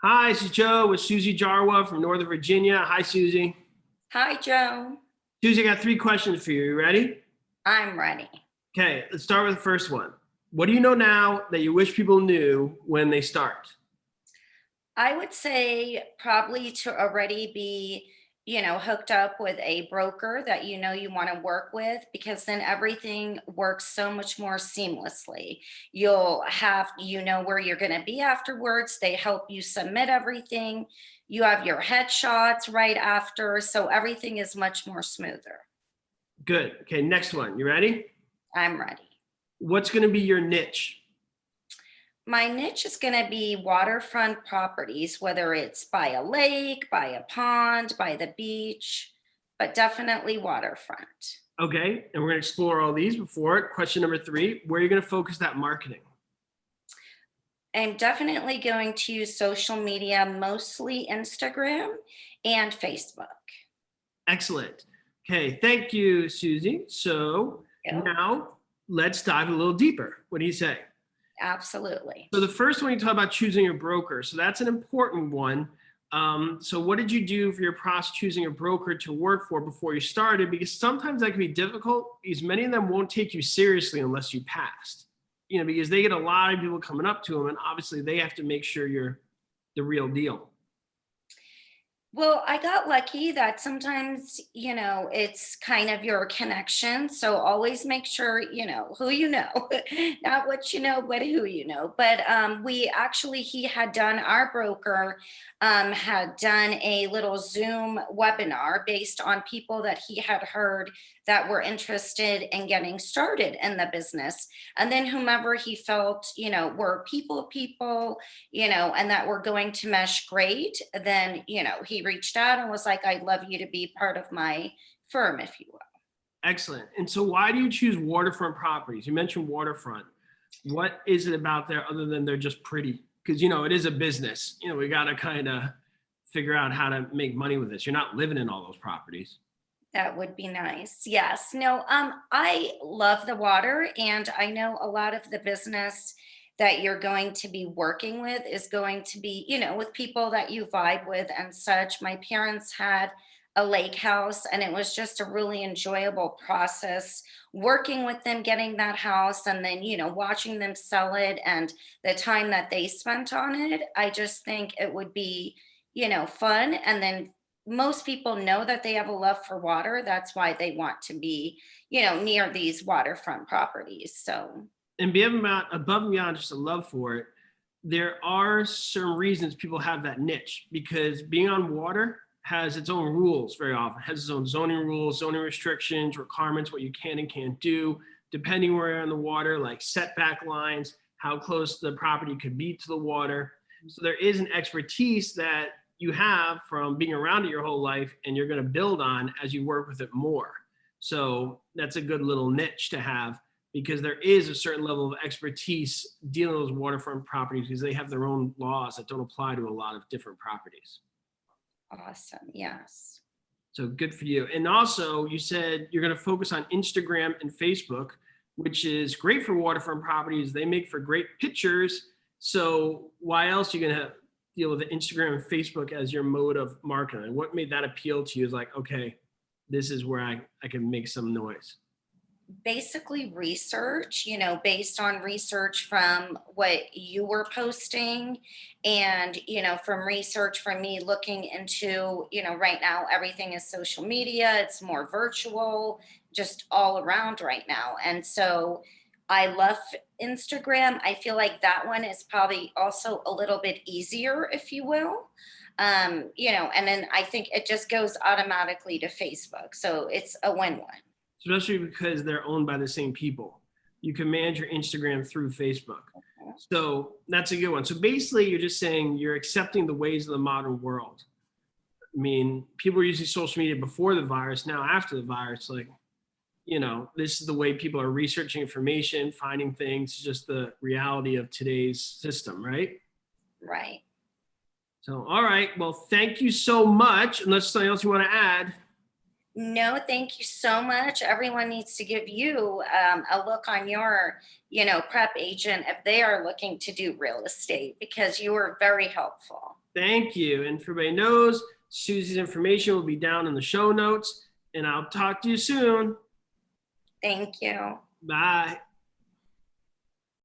Hi, this is Joe with Suzy Jarwa from Northern Virginia. Hi, Suzy. Hi, Joe. Suzy, I got three questions for you. You ready? I'm ready. Okay, let's start with the first one. What do you know now that you wish people knew when they start? I would say probably to already be, hooked up with a broker that you want to work with because then everything works so much more seamlessly. You'll have, where you're going to be afterwards. They help you submit everything. You have your headshots right after. So everything is much more smoother. Good. Okay, next one. You ready? I'm ready. What's going to be your niche? My niche is going to be waterfront properties, whether it's by a lake, by a pond, by the beach, but definitely waterfront. Okay, and we're going to explore all these before it. Question number three, where are you going to focus that marketing? I'm definitely going to use social media, mostly Instagram and Facebook. Excellent. Okay, thank you, Suzy. So Yep, now let's dive a little deeper. What do you say? absolutely. So the first one you talk about choosing your broker. So that's an important one. So what did you do for your process choosing a broker to work for before you started? Because sometimes that can be difficult because many of them won't take you seriously unless you passed. Because they get a lot of people coming up to them, and obviously they have to make sure you're the real deal. Well, I got lucky that sometimes, it's kind of your connection. So always make sure you know who you know, not what you know, but who you know. But he had done, our broker had done a little Zoom webinar based on people that he had heard that were interested in getting started in the business. And then whomever he felt, were people, and that were going to mesh great, then, he reached out and was like, I'd love you to be part of my firm, if you will. Excellent. And so why do you choose waterfront properties? You mentioned waterfront. What is it about there other than they're just pretty? Because, it is a business. We got to kind of figure out how to make money with this. You're not living in all those properties. That would be nice. Yes. No, I love the water, and I know a lot of the business that you're going to be working with is going to be, with people that you vibe with and such. My parents had a lake house, and it was just a really enjoyable process working with them, getting that house, and then, watching them sell it and the time that they spent on it. I just think it would be, fun. And then most people know that they have a love for water. That's why they want to be, near these waterfront properties. So, And above and beyond just a love for it, there are certain reasons people have that niche because being on water has its own rules very often, it has its own zoning rules, zoning restrictions, requirements, what you can and can't do, depending where you're on the water, like setback lines, how close the property could be to the water. So there is an expertise that you have from being around it your whole life and you're going to build on as you work with it more. So that's a good little niche to have because there is a certain level of expertise dealing with waterfront properties because they have their own laws that don't apply to a lot of different properties. awesome. Yes. So good for you. And also, you said you're going to focus on Instagram and Facebook, which is great for waterfront properties. They make for great pictures. So why else are you going to deal with Instagram and Facebook as your mode of marketing? What made that appeal to you? Is like, okay, this is where I can make some noise. Basically, research, based on research from what you were posting, and, from research from me looking into, right now, everything is social media, it's more virtual, just all around right now. And so I love Instagram. I feel like that one is probably also a little bit easier, if you will. And then I think it just goes automatically to Facebook. So it's a win-win. Especially because they're owned by the same people. You can manage your Instagram through Facebook. So that's a good one. So basically, you're just saying you're accepting the ways of the modern world. I mean, people were using social media before the virus. Now, after the virus, like, this is the way people are researching information, finding things, just the reality of today's system, right? Right. So, all right. Well, thank you so much. Unless something else you want to add. No, thank you so much. Everyone needs to give you a look on your, prep agent if they are looking to do real estate because you were very helpful. Thank you. And for everybody knows, Suzy's information will be down in the show notes. And I'll talk to you soon. Thank you. Bye.